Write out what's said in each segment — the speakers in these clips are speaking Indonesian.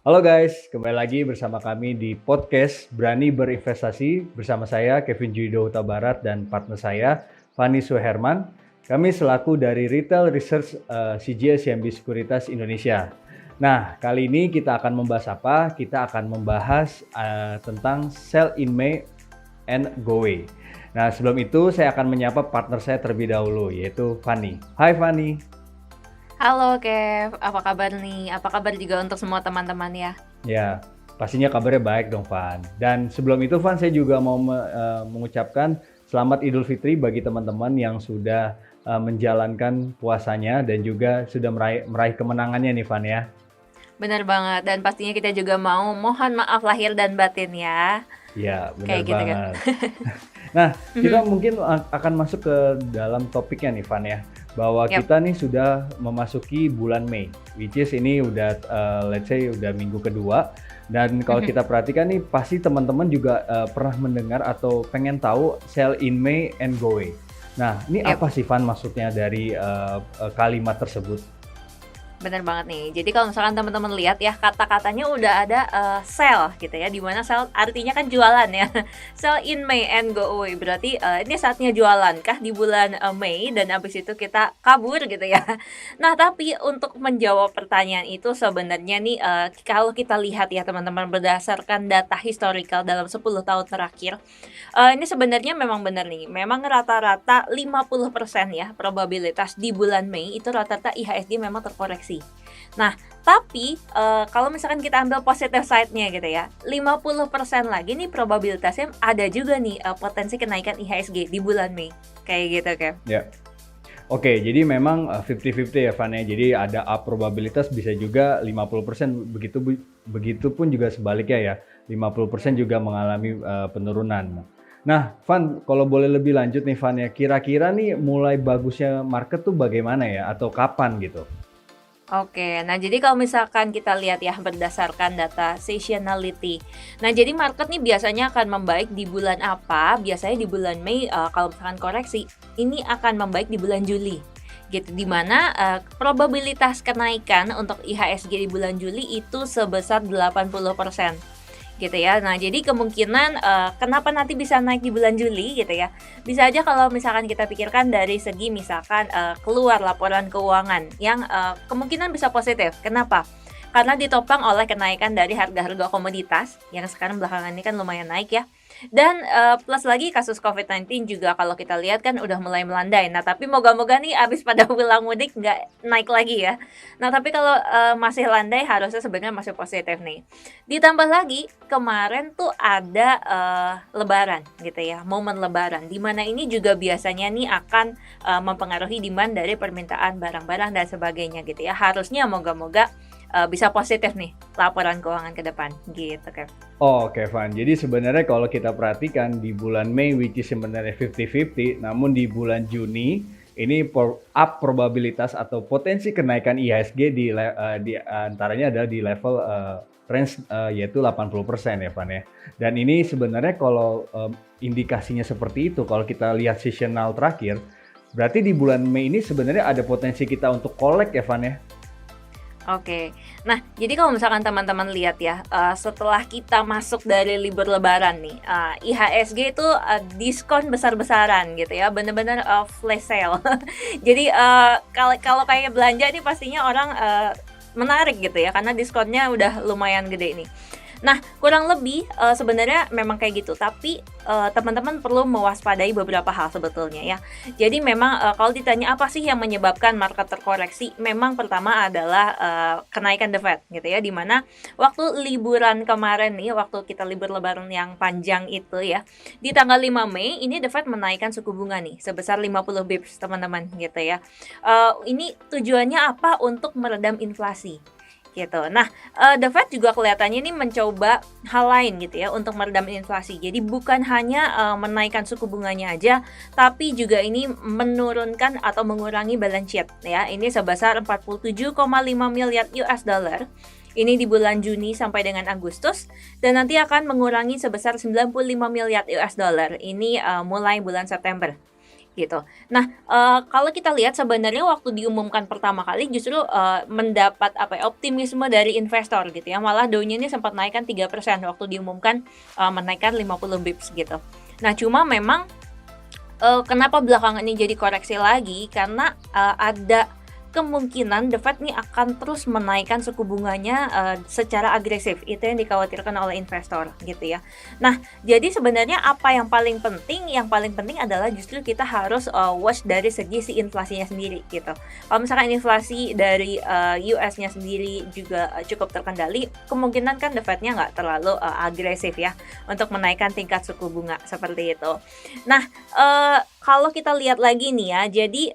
Halo guys, kembali lagi bersama kami di podcast Berani Berinvestasi bersama saya Kevin Judo Huta Barat dan partner saya Fani Suherman. Kami selaku dari Retail Research CGS CMB Sekuritas Indonesia. Nah, kali ini kita akan membahas apa? Kita akan membahas tentang sell in May and go away. Nah, sebelum itu saya akan menyapa partner saya terlebih dahulu, yaitu Fani. Hai Fani. Halo Kev, apa kabar nih? Apa kabar juga untuk semua teman-teman ya? Ya, pastinya kabarnya baik dong, Van. Dan sebelum itu, Van, saya juga mau mengucapkan selamat Idul Fitri bagi teman-teman yang sudah menjalankan puasanya dan juga sudah meraih kemenangannya nih, Van ya. Benar banget, dan pastinya kita juga mau mohon maaf lahir dan batin ya. Ya, benar Kayak gitu kan. banget. Nah, kita mungkin akan masuk ke dalam topiknya nih, Van ya. Bahwa Yap. kita nih sudah memasuki bulan Mei, which is ini udah let's say udah minggu kedua. Dan kalau kita perhatikan nih, pasti teman-teman juga pernah mendengar atau pengen tahu sell in May and go away. Nah, ini Yap. apa sih Van maksudnya dari kalimat tersebut? Bener banget nih. Jadi kalau misalkan teman-teman lihat ya, kata-katanya udah ada sell gitu ya, dimana sell artinya kan jualan ya. Sell in May and go away, berarti ini saatnya jualan kah di bulan Mei dan abis itu kita kabur gitu ya. Nah, tapi untuk menjawab pertanyaan itu sebenarnya nih kalau kita lihat ya teman-teman, berdasarkan data historical dalam 10 tahun terakhir, ini sebenarnya memang benar nih. Memang rata-rata 50% ya probabilitas di bulan Mei itu rata-rata IHSG memang terkoreksi. Nah, tapi kalau misalkan kita ambil positive side-nya gitu ya, 50% lagi nih probabilitasnya ada juga nih potensi kenaikan IHSG di bulan Mei. Kayak gitu, Kev. Ya. Oke, jadi memang 50-50 ya Van ya. Jadi ada up probabilitas bisa juga 50%, begitupun juga sebaliknya ya. 50% juga mengalami penurunan. Nah, Van, kalau boleh lebih lanjut nih Van ya, kira-kira nih mulai bagusnya market tuh bagaimana ya atau kapan gitu? Oke, nah jadi kalau misalkan kita lihat ya berdasarkan data seasonality. Nah, jadi market nih biasanya akan membaik di bulan apa? Biasanya di bulan Mei, kalau misalkan koreksi, ini akan membaik di bulan Juli. Gitu, dimana probabilitas kenaikan untuk IHSG di bulan Juli itu sebesar 80%. Gitu ya. Nah, jadi kemungkinan kenapa nanti bisa naik di bulan Juli gitu ya. Bisa aja kalau misalkan kita pikirkan dari segi misalkan keluar laporan keuangan yang kemungkinan bisa positif. Kenapa? Karena ditopang oleh kenaikan dari harga-harga komoditas yang sekarang belakangan ini kan lumayan naik ya. Dan plus lagi kasus COVID-19 juga kalau kita lihat kan udah mulai melandai. Nah, tapi moga-moga nih abis pada pulang mudik nggak naik lagi ya. Nah, tapi kalau masih landai harusnya sebenarnya masih positif nih. Ditambah lagi kemarin tuh ada lebaran gitu ya, momen lebaran. Di mana ini juga biasanya nih akan mempengaruhi demand dari permintaan barang-barang dan sebagainya gitu ya. Harusnya moga-moga bisa positif nih laporan keuangan ke depan gitu kan. Oh, oke, Van. Jadi sebenarnya kalau kita perhatikan di bulan Mei, which is sebenarnya 50-50, namun di bulan Juni ini up probabilitas atau potensi kenaikan IHSG di antaranya adalah di level range yaitu 80% ya, Van ya. Dan ini sebenarnya kalau indikasinya seperti itu, kalau kita lihat seasonal terakhir, berarti di bulan Mei ini sebenarnya ada potensi kita untuk collect ya, Van ya. Oke, nah jadi kalau misalkan teman-teman lihat ya, setelah kita masuk dari libur lebaran nih, IHSG itu diskon besar-besaran gitu ya, bener-bener flash sale. Jadi kalau kayak belanja nih pastinya orang menarik gitu ya, karena diskonnya udah lumayan gede nih. Nah, kurang lebih sebenarnya memang kayak gitu, tapi teman-teman perlu mewaspadai beberapa hal sebetulnya ya. Jadi memang kalau ditanya apa sih yang menyebabkan market terkoreksi, memang pertama adalah kenaikan The Fed gitu ya, dimana waktu liburan kemarin nih, waktu kita libur lebaran yang panjang itu ya, di tanggal 5 Mei ini The Fed menaikkan suku bunga nih sebesar 50 bips teman-teman gitu ya. Ini tujuannya apa? Untuk meredam inflasi gitu. Nah, The Fed juga kelihatannya ini mencoba hal lain gitu ya untuk meredam inflasi. Jadi bukan hanya menaikkan suku bunganya aja, tapi juga ini menurunkan atau mengurangi balance sheet ya. Ini sebesar 47,5 miliar US dollar. Ini di bulan Juni sampai dengan Agustus, dan nanti akan mengurangi sebesar 95 miliar US dollar. Ini mulai bulan September. gitu. Nah, kalau kita lihat sebenarnya waktu diumumkan pertama kali justru, mendapat optimisme dari investor gitu ya, malah Dow-nya ini sempat naikkan 3% waktu diumumkan, menaikkan 50 bips gitu. Nah, cuma memang, kenapa belakangan ini jadi koreksi lagi, karena, ada kemungkinan The Fed nih akan terus menaikkan suku bunganya, secara agresif, itu yang dikhawatirkan oleh investor gitu ya. Nah, jadi sebenarnya apa yang paling penting? Yang paling penting adalah justru kita harus, watch dari segi si inflasinya sendiri gitu. Kalau misalkan inflasi dari, US-nya sendiri juga, cukup terkendali, kemungkinan kan The Fed-nya nggak terlalu, agresif ya untuk menaikkan tingkat suku bunga, seperti itu. Nah, kalau kita lihat lagi nih ya, jadi,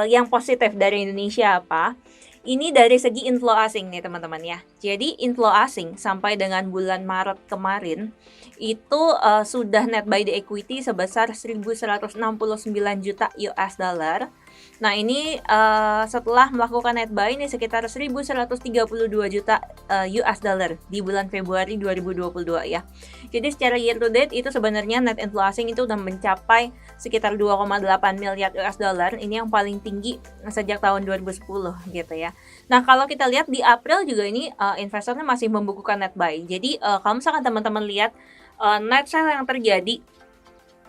yang positif dari Indonesia apa? Ini dari segi inflow asing nih teman-teman ya. Jadi inflow asing sampai dengan bulan Maret kemarin itu, sudah net buy the equity sebesar 1.169 juta US dollar. Nah ini, setelah melakukan net buy ini sekitar 1.132 juta, US dollar di bulan Februari 2022 ya. Jadi secara year to date itu sebenarnya net inflow asing itu udah mencapai sekitar 2,8 miliar US dollar. Ini yang paling tinggi sejak tahun 2010 gitu ya. Nah, kalau kita lihat di April juga ini, investornya masih membukukan net buy. Jadi, kalau misalkan teman-teman lihat, net sell yang terjadi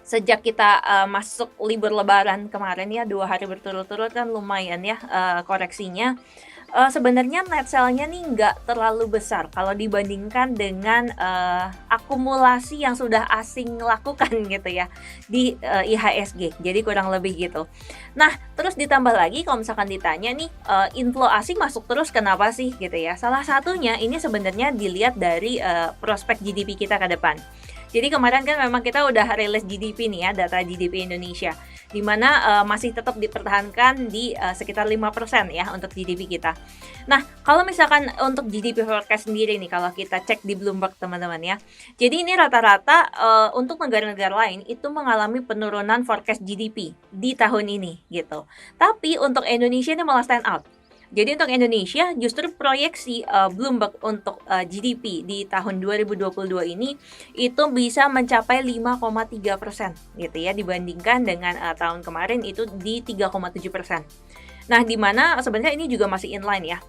sejak kita, masuk libur lebaran kemarin ya, 2 hari berturut-turut kan lumayan ya, koreksinya. Sebenarnya net sell-nya nih nggak terlalu besar kalau dibandingkan dengan, akumulasi yang sudah asing lakukan gitu ya di, IHSG, jadi kurang lebih gitu. Nah, terus ditambah lagi kalau misalkan ditanya nih, inflow asing masuk terus kenapa sih gitu ya, salah satunya ini sebenarnya dilihat dari, prospek GDP kita ke depan. Jadi kemarin kan memang kita udah rilis GDP nih ya, data GDP Indonesia, di mana, masih tetap dipertahankan di, sekitar 5% ya untuk GDP kita. Nah, kalau misalkan untuk GDP forecast sendiri nih, kalau kita cek di Bloomberg teman-teman ya, jadi ini rata-rata, untuk negara-negara lain itu mengalami penurunan forecast GDP di tahun ini gitu. Tapi untuk Indonesia ini malah stand out. Jadi untuk Indonesia justru proyeksi, Bloomberg untuk, GDP di tahun 2022 ini itu bisa mencapai 5,3% gitu ya, dibandingkan dengan, tahun kemarin itu di 3,7%. Nah, di mana sebenarnya ini juga masih inline ya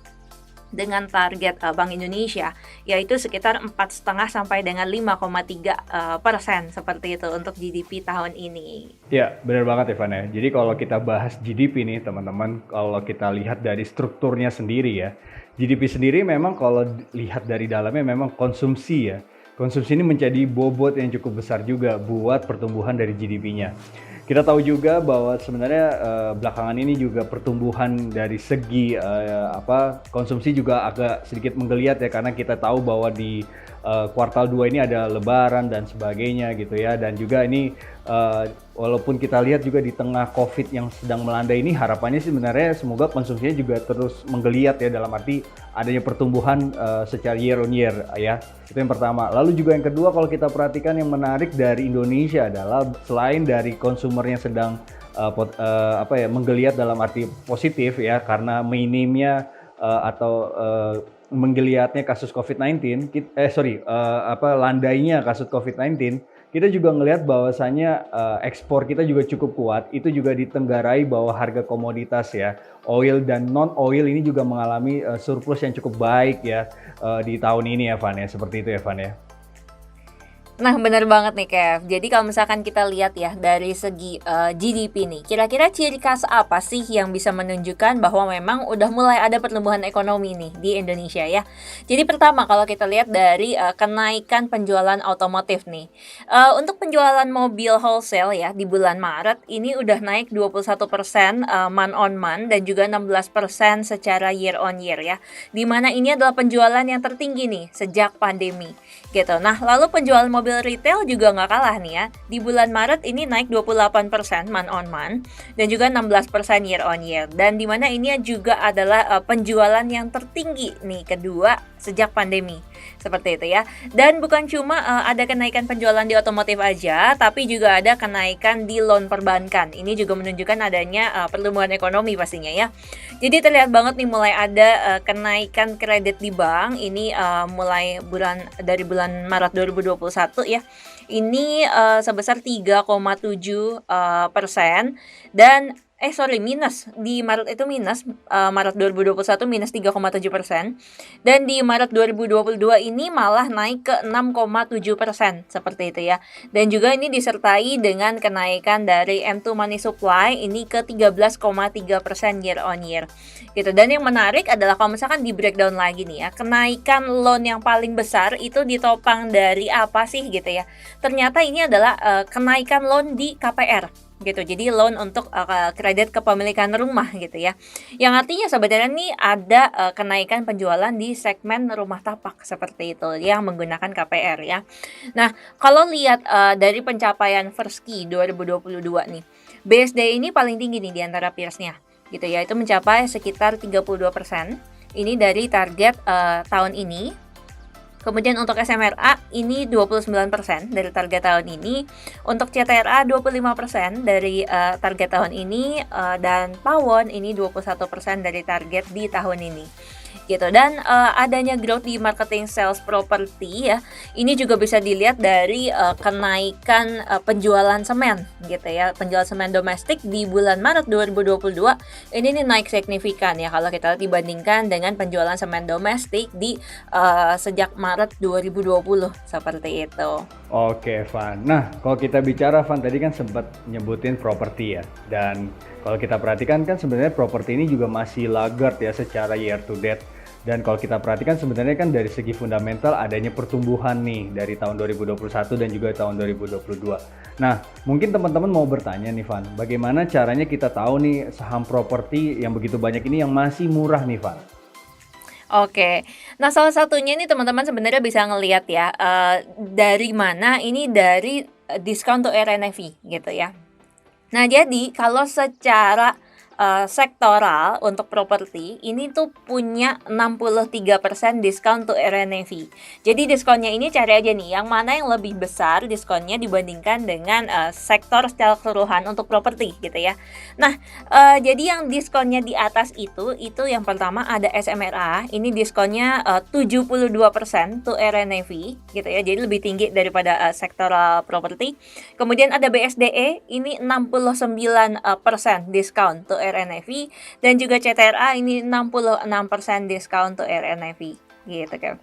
dengan target, Bank Indonesia, yaitu sekitar 4,5 sampai dengan 5,3% seperti itu untuk GDP tahun ini. Ya, benar banget Evan ya. Jadi kalau kita bahas GDP nih teman-teman, kalau kita lihat dari strukturnya sendiri ya, GDP sendiri memang kalau lihat dari dalamnya memang konsumsi ya. Konsumsi ini menjadi bobot yang cukup besar juga buat pertumbuhan dari GDP-nya. Kita tahu juga bahwa sebenarnya belakangan ini juga pertumbuhan dari segi konsumsi juga agak sedikit menggeliat ya, karena kita tahu bahwa di kuartal 2 ini ada lebaran dan sebagainya gitu ya, dan juga ini walaupun kita lihat juga di tengah Covid yang sedang melanda ini, harapannya sih sebenarnya semoga konsumsinya juga terus menggeliat ya, dalam arti adanya pertumbuhan secara year on year ya. Itu yang pertama. Lalu juga yang kedua, kalau kita perhatikan yang menarik dari Indonesia adalah selain dari konsumernya sedang menggeliat dalam arti positif ya, karena minimnya menggeliatnya kasus COVID-19, landainya kasus COVID-19, kita juga ngelihat bahwasannya ekspor kita juga cukup kuat. Itu juga ditenggarai bahwa harga komoditas ya, oil dan non oil ini juga mengalami surplus yang cukup baik ya di tahun ini ya Van ya, seperti itu ya Van ya. Nah, benar banget nih, Kev. Jadi kalau misalkan kita lihat ya dari segi GDP nih, kira-kira ciri khas apa sih yang bisa menunjukkan bahwa memang udah mulai ada pertumbuhan ekonomi nih di Indonesia ya. Jadi pertama kalau kita lihat dari kenaikan penjualan otomotif nih. Untuk penjualan mobil wholesale ya di bulan Maret ini udah naik 21% month on month dan juga 16% secara year on year ya. Dimana ini adalah penjualan yang tertinggi nih sejak pandemi gitu. Nah, lalu penjualan mobil retail juga nggak kalah nih ya. Di bulan Maret ini naik 28% month on month dan juga 16% year on year. Dan di mana ini juga adalah penjualan yang tertinggi nih kedua sejak pandemi. seperti itu ya. Dan bukan cuma ada kenaikan penjualan di otomotif aja, tapi juga ada kenaikan di loan perbankan. Ini juga menunjukkan adanya pertumbuhan ekonomi pastinya ya. Jadi terlihat banget nih mulai ada kenaikan kredit di bank. Ini mulai dari bulan Maret 2021 ya. Ini sebesar 3,7% dan minus di Maret itu minus, Maret 2021 minus 3,7%, dan di Maret 2022 ini malah naik ke 6,7% seperti itu ya. Dan juga ini disertai dengan kenaikan dari M2 money supply ini ke 13,3% year on year gitu. Dan yang menarik adalah kalau misalkan di breakdown lagi nih ya, kenaikan loan yang paling besar itu ditopang dari apa sih gitu ya. Ternyata ini adalah kenaikan loan di KPR gitu. Jadi loan untuk kredit kepemilikan rumah gitu ya. Yang artinya sebenarnya nih ada kenaikan penjualan di segmen rumah tapak seperti itu yang menggunakan KPR ya. Nah, kalau lihat dari pencapaian Firstki 2022 nih, BSD ini paling tinggi nih di antara peersnya gitu ya. Itu mencapai sekitar 32%. Ini dari target tahun ini. Kemudian untuk SMRA ini 29% dari target tahun ini, untuk CTRA 25% dari target tahun ini, dan Pawon ini 21% dari target di tahun ini. Gitu. Dan adanya growth di marketing sales property ya, ini juga bisa dilihat dari kenaikan penjualan semen gitu ya. Penjualan semen domestik di bulan Maret 2022 ini nih naik signifikan ya kalau kita dibandingkan dengan penjualan semen domestik di sejak Maret 2020 seperti itu. Oke, Van. Nah, kalau kita bicara, Van tadi kan sempat nyebutin properti ya. Dan kalau kita perhatikan kan sebenarnya properti ini juga masih laggard ya secara year to date. Dan kalau kita perhatikan sebenarnya kan dari segi fundamental adanya pertumbuhan nih dari tahun 2021 dan juga tahun 2022. Nah, mungkin teman-teman mau bertanya nih, Van, bagaimana caranya kita tahu nih saham properti yang begitu banyak ini yang masih murah nih, Van? Oke, nah salah satunya ini teman-teman sebenarnya bisa ngelihat ya, dari mana ini dari discount to RNFI gitu ya. Nah jadi kalau secara sektoral untuk properti ini tuh punya 63% diskon to RNFI. Jadi diskonnya ini cari aja nih yang mana yang lebih besar diskonnya dibandingkan dengan sektor secara keseluruhan untuk properti gitu ya. Nah, jadi yang diskonnya di atas itu yang pertama ada SMRA, ini diskonnya 72% to RNFI gitu ya. Jadi lebih tinggi daripada sektoral properti. Kemudian ada BSDE, ini 69% diskon to RNFI, dan juga CTRA ini 66% diskon to RNFI gitu kan.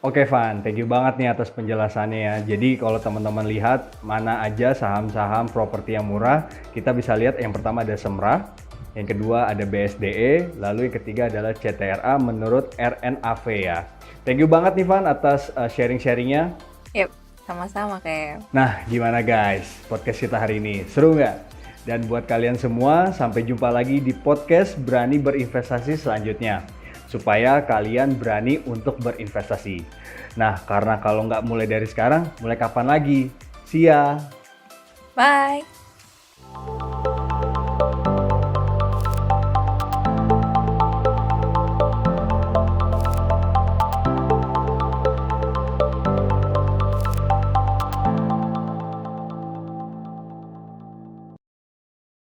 Oke, Van, thank you banget nih atas penjelasannya ya. Jadi kalau teman-teman lihat mana aja saham-saham properti yang murah, kita bisa lihat yang pertama ada Semra, yang kedua ada BSDE, lalu yang ketiga adalah CTRA menurut RNAV ya. Thank you banget nih, Van, atas sharing-sharingnya. Yep, sama-sama kayak. Nah, gimana guys podcast kita hari ini? Seru nggak? Dan buat kalian semua, sampai jumpa lagi di podcast Berani Berinvestasi selanjutnya. Supaya kalian berani untuk berinvestasi. Nah, karena kalau nggak mulai dari sekarang, mulai kapan lagi? See ya! Bye!